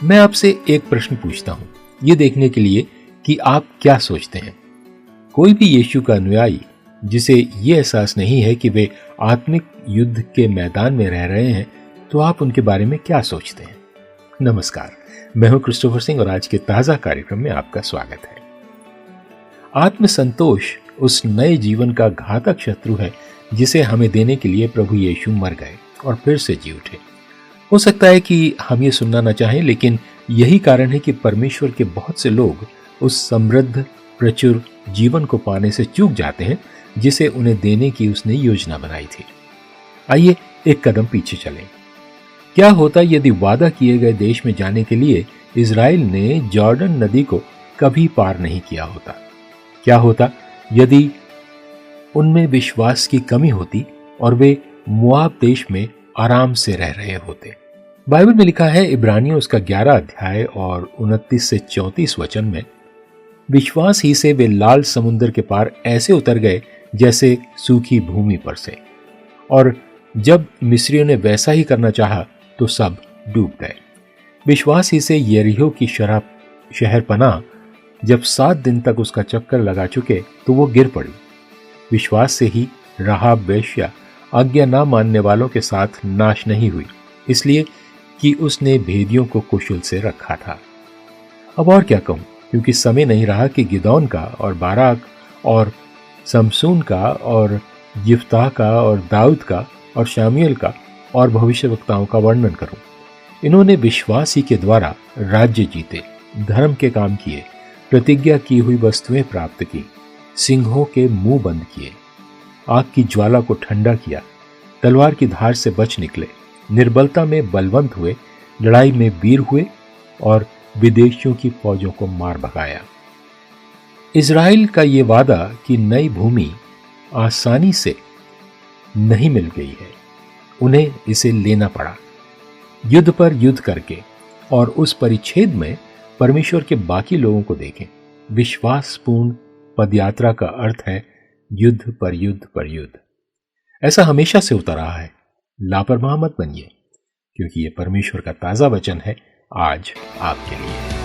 मैं आपसे एक प्रश्न पूछता हूं, ये देखने के लिए कि आप क्या सोचते हैं। कोई भी यीशु का अनुयायी जिसे ये एहसास नहीं है कि वे आत्मिक युद्ध के मैदान में रह रहे हैं, तो आप उनके बारे में क्या सोचते हैं। नमस्कार, मैं हूं क्रिस्टोफर सिंह और आज के ताजा कार्यक्रम में आपका स्वागत है। आत्मसंतोष उस नए जीवन का घातक शत्रु है जिसे हमें देने के लिए प्रभु यीशु मर गए और फिर से जी उठे। हो सकता है कि हम ये सुनना न चाहें, लेकिन यही कारण है कि परमेश्वर के बहुत से लोग उस समृद्ध प्रचुर जीवन को पाने से चूक जाते हैं जिसे उन्हें देने की उसने योजना बनाई थी। आइए एक कदम पीछे चलें। क्या होता यदि वादा किए गए देश में जाने के लिए इज़राइल ने जॉर्डन नदी को कभी पार नहीं किया होता? क्या होता यदि उनमें विश्वास की कमी होती और वे मोआब देश में आराम से रह रहे होते? बाइबल में लिखा है, इब्रानियों उसका 11 अध्याय और 29 से 34 वचन में, विश्वास ही से वे लाल समुद्र के पार ऐसे उतर गए जैसे सूखी भूमि पर से, और जब मिस्रियों ने वैसा ही करना चाहा तो सब डूब गए। विश्वास ही से यरीहो की शहर पनाह जब 7 दिन तक उसका चक्कर लगा चुके तो वो गिर पड़ी। विश्वास से ही राहाब वेश्या आज्ञा ना मानने वालों के साथ नाश नहीं हुई, इसलिए कि उसने भेदियों को कुशल से रखा था। अब और क्या कहूं, क्योंकि समय नहीं रहा कि गिदौन का और बाराक और समसून का और यिफ्ताह का और दाऊद का और शामुएल का और भविष्यवक्ताओं का वर्णन करूं। इन्होंने विश्वास ही के द्वारा राज्य जीते, धर्म के काम किए, प्रतिज्ञा की हुई वस्तुएं प्राप्त की, सिंहों के मुंह बंद किए, आग की ज्वाला को ठंडा किया, तलवार की धार से बच निकले, निर्बलता में बलवंत हुए, लड़ाई में वीर हुए और विदेशियों की फौजों को मार भगाया। इज़राइल का ये वादा कि नई भूमि आसानी से नहीं मिल गई है, उन्हें इसे लेना पड़ा, युद्ध पर युद्ध करके। और उस परिच्छेद में परमेश्वर के बाकी लोगों को देखें। विश्वासपूर्ण पदयात्रा का अर्थ है युद्ध पर युद्ध पर युद्ध। ऐसा हमेशा से होता रहा है। लापरवाह मत बनिए, क्योंकि यह परमेश्वर का ताजा वचन है आज आपके लिए।